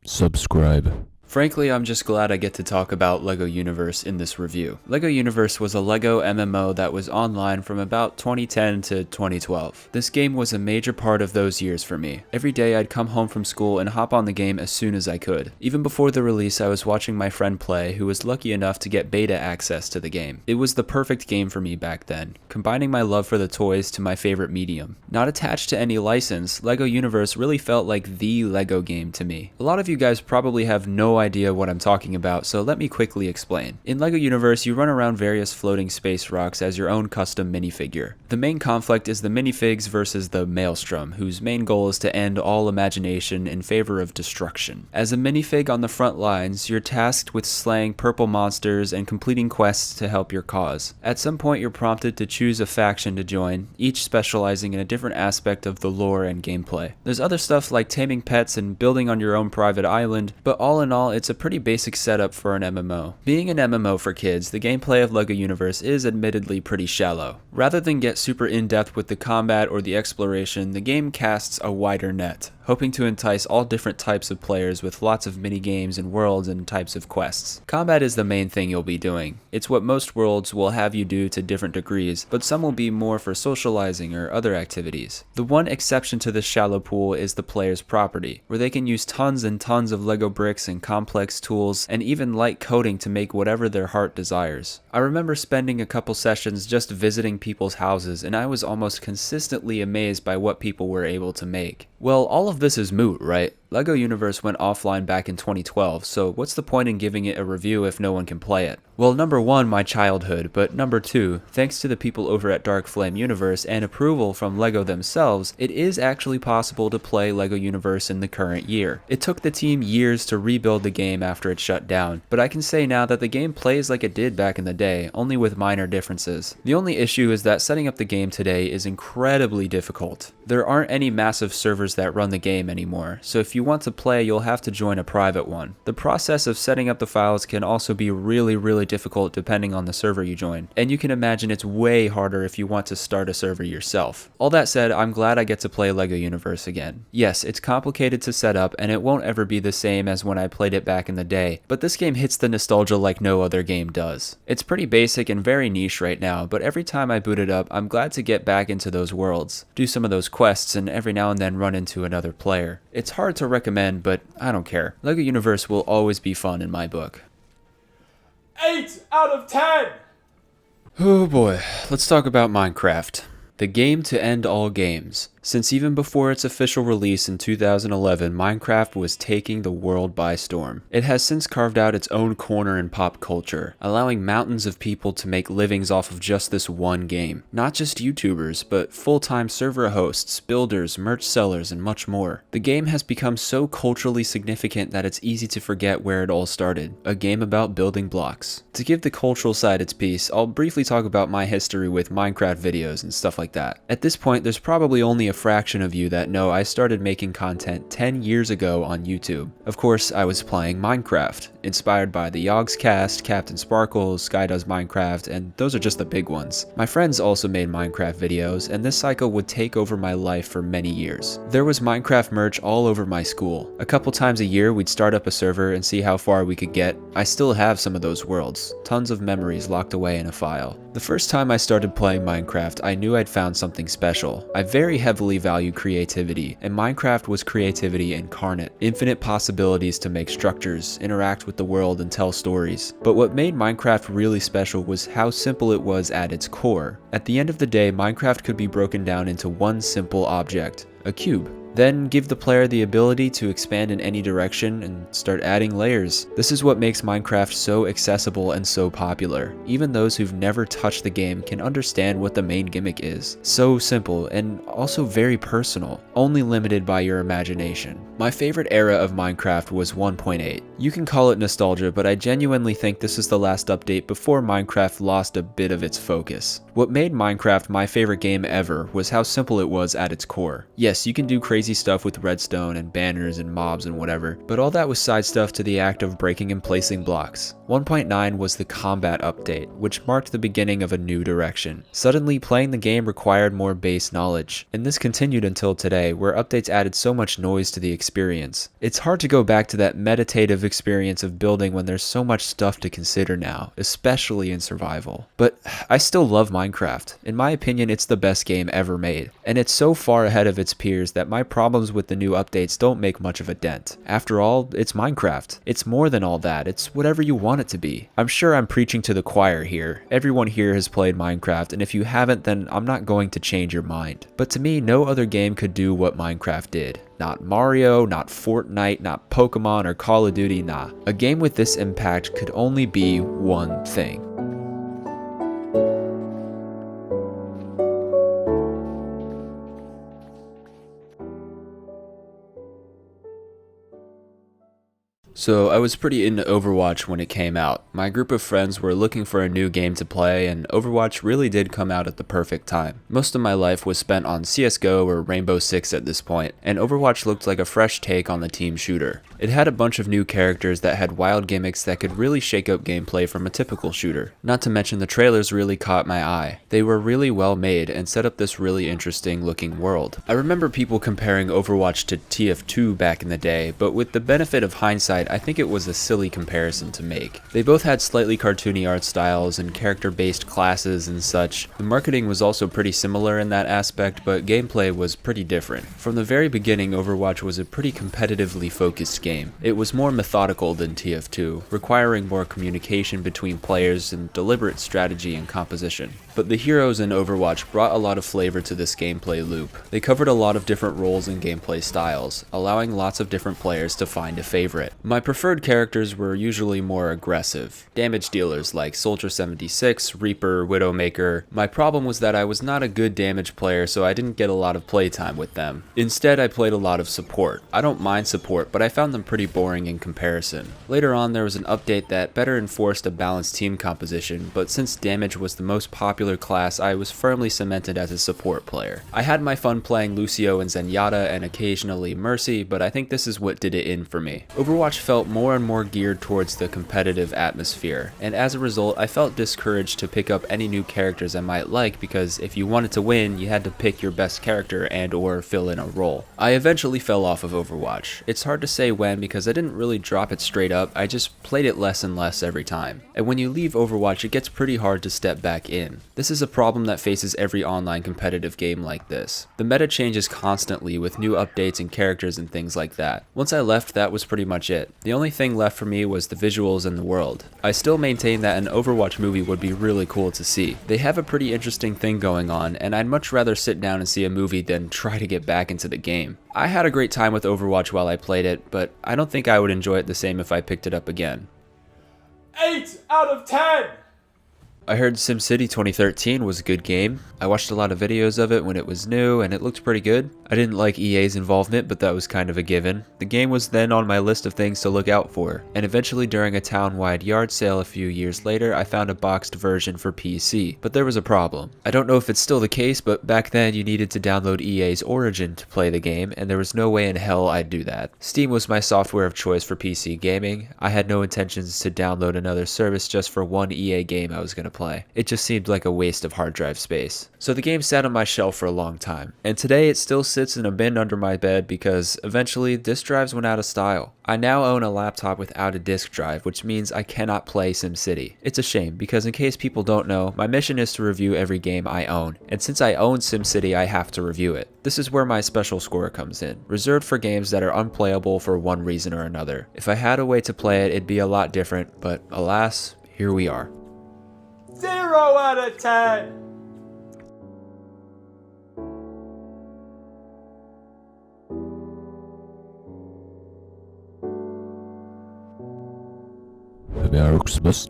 subscribe. Frankly, I'm just glad I get to talk about LEGO Universe in this review. LEGO Universe was a LEGO MMO that was online from about 2010 to 2012. This game was a major part of those years for me. Every day I'd come home from school and hop on the game as soon as I could. Even before the release, I was watching my friend play, who was lucky enough to get beta access to the game. It was the perfect game for me back then, combining my love for the toys to my favorite medium. Not attached to any license, LEGO Universe really felt like the LEGO game to me. A lot of you guys probably have no idea what I'm talking about, so let me quickly explain. In LEGO Universe, you run around various floating space rocks as your own custom minifigure. The main conflict is the minifigs versus the Maelstrom, whose main goal is to end all imagination in favor of destruction. As a minifig on the front lines, you're tasked with slaying purple monsters and completing quests to help your cause. At some point, you're prompted to choose a faction to join, each specializing in a different aspect of the lore and gameplay. There's other stuff like taming pets and building on your own private island, but all in all, it's a pretty basic setup for an MMO. Being an MMO for kids, the gameplay of LEGO Universe is admittedly pretty shallow. Rather than get super in-depth with the combat or the exploration, the game casts a wider net, hoping to entice all different types of players with lots of mini-games and worlds and types of quests. Combat is the main thing you'll be doing. It's what most worlds will have you do to different degrees, but some will be more for socializing or other activities. The one exception to this shallow pool is the player's property, where they can use tons and tons of LEGO bricks and complex tools, and even light coding to make whatever their heart desires. I remember spending a couple sessions just visiting people's houses, and I was almost consistently amazed by what people were able to make. Well, all of this is moot, right? LEGO Universe went offline back in 2012, so what's the point in giving it a review if no one can play it? Well, number one, my childhood, but number two, thanks to the people over at Dark Flame Universe and approval from LEGO themselves, it is actually possible to play LEGO Universe in the current year. It took the team years to rebuild the game after it shut down, but I can say now that the game plays like it did back in the day, only with minor differences. The only issue is that setting up the game today is incredibly difficult. There aren't any massive servers that run the game anymore, so if you want to play, you'll have to join a private one. The process of setting up the files can also be really difficult depending on the server you join, and you can imagine it's way harder if you want to start a server yourself. All that said, I'm glad I get to play LEGO Universe again. Yes, it's complicated to set up, and it won't ever be the same as when I played it back in the day, but this game hits the nostalgia like no other game does. It's pretty basic and very niche right now, but every time I boot it up, I'm glad to get back into those worlds, do some of those quests, and every now and then run into another player. It's hard to recommend, but I don't care. LEGO Universe will always be fun in my book. 8 out of 10! Oh boy, let's talk about Minecraft. The game to end all games. Since even before its official release in 2011, Minecraft was taking the world by storm. It has since carved out its own corner in pop culture, allowing mountains of people to make livings off of just this one game. Not just YouTubers, but full-time server hosts, builders, merch sellers, and much more. The game has become so culturally significant that it's easy to forget where it all started, a game about building blocks. To give the cultural side its piece, I'll briefly talk about my history with Minecraft videos and stuff like that. At this point, there's probably only a fraction of you that know I started making content 10 years ago on YouTube. Of course, I was playing Minecraft, inspired by the Yogscast, Captain Sparkles, Sky Does Minecraft, and those are just the big ones. My friends also made Minecraft videos, and this cycle would take over my life for many years. There was Minecraft merch all over my school. A couple times a year, we'd start up a server and see how far we could get. I still have some of those worlds, tons of memories locked away in a file. The first time I started playing Minecraft, I knew I'd found something special. I very heavily value creativity, and Minecraft was creativity incarnate. Infinite possibilities to make structures, interact with the world, and tell stories. But what made Minecraft really special was how simple it was at its core. At the end of the day, Minecraft could be broken down into one simple object, a cube. Then give the player the ability to expand in any direction and start adding layers. This is what makes Minecraft so accessible and so popular. Even those who've never touched the game can understand what the main gimmick is. So simple and also very personal, only limited by your imagination. My favorite era of Minecraft was 1.8. You can call it nostalgia, but I genuinely think this is the last update before Minecraft lost a bit of its focus. What made Minecraft my favorite game ever was how simple it was at its core. Yes, you can do crazy crazy stuff with redstone and banners and mobs and whatever, but all that was side stuff to the act of breaking and placing blocks. 1.9 was the combat update, which marked the beginning of a new direction. Suddenly, playing the game required more base knowledge, and this continued until today, where updates added so much noise to the experience. It's hard to go back to that meditative experience of building when there's so much stuff to consider now, especially in survival. But I still love Minecraft. In my opinion, it's the best game ever made, and it's so far ahead of its peers that my problems with the new updates don't make much of a dent. After all, it's Minecraft. It's more than all that, it's whatever you want it to be. I'm sure I'm preaching to the choir here. Everyone here has played Minecraft, and if you haven't, then I'm not going to change your mind. But to me, no other game could do what Minecraft did. Not Mario, not Fortnite, not Pokemon or Call of Duty, nah. A game with this impact could only be one thing. So I was pretty into Overwatch when it came out. My group of friends were looking for a new game to play, and Overwatch really did come out at the perfect time. Most of my life was spent on CSGO or Rainbow Six at this point, and Overwatch looked like a fresh take on the team shooter. It had a bunch of new characters that had wild gimmicks that could really shake up gameplay from a typical shooter. Not to mention the trailers really caught my eye. They were really well made and set up this really interesting looking world. I remember people comparing Overwatch to TF2 back in the day, but with the benefit of hindsight, I think it was a silly comparison to make. They both had slightly cartoony art styles and character-based classes and such. The marketing was also pretty similar in that aspect, but gameplay was pretty different. From the very beginning, Overwatch was a pretty competitively focused game. It was more methodical than TF2, requiring more communication between players and deliberate strategy and composition. But the heroes in Overwatch brought a lot of flavor to this gameplay loop. They covered a lot of different roles and gameplay styles, allowing lots of different players to find a favorite. My preferred characters were usually more aggressive. Damage dealers like Soldier 76, Reaper, Widowmaker. My problem was that I was not a good damage player, so I didn't get a lot of playtime with them. Instead, I played a lot of support. I don't mind support, but I found them pretty boring in comparison. Later on, there was an update that better enforced a balanced team composition, but since damage was the most popular class, I was firmly cemented as a support player. I had my fun playing Lucio and Zenyatta and occasionally Mercy, but I think this is what did it in for me. Overwatch felt more and more geared towards the competitive atmosphere, and as a result, I felt discouraged to pick up any new characters I might like because if you wanted to win, you had to pick your best character and or fill in a role. I eventually fell off of Overwatch. It's hard to say when because I didn't really drop it straight up, I just played it less and less every time. And when you leave Overwatch, it gets pretty hard to step back in. This is a problem that faces every online competitive game like this. The meta changes constantly with new updates and characters and things like that. Once I left, that was pretty much it. The only thing left for me was the visuals and the world. I still maintain that an Overwatch movie would be really cool to see. They have a pretty interesting thing going on, and I'd much rather sit down and see a movie than try to get back into the game. I had a great time with Overwatch while I played it, but I don't think I would enjoy it the same if I picked it up again. 8 out of 10! I heard SimCity 2013 was a good game. I watched a lot of videos of it when it was new and it looked pretty good. I didn't like EA's involvement, but that was kind of a given. The game was then on my list of things to look out for, and eventually during a town-wide yard sale a few years later, I found a boxed version for PC, but there was a problem. I don't know if it's still the case, but back then you needed to download EA's Origin to play the game, and there was no way in hell I'd do that. Steam was my software of choice for PC gaming. I had no intentions to download another service just for one EA game I was going to play. It just seemed like a waste of hard drive space. So the game sat on my shelf for a long time, and today it still sits in a bin under my bed because eventually disk drives went out of style. I now own a laptop without a disk drive, which means I cannot play SimCity. It's a shame because in case people don't know, my mission is to review every game I own, and since I own SimCity, I have to review it. This is where my special score comes in, reserved for games that are unplayable for one reason or another. If I had a way to play it, it'd be a lot different, but alas, here we are. 0 out of 10! Merry Christmas.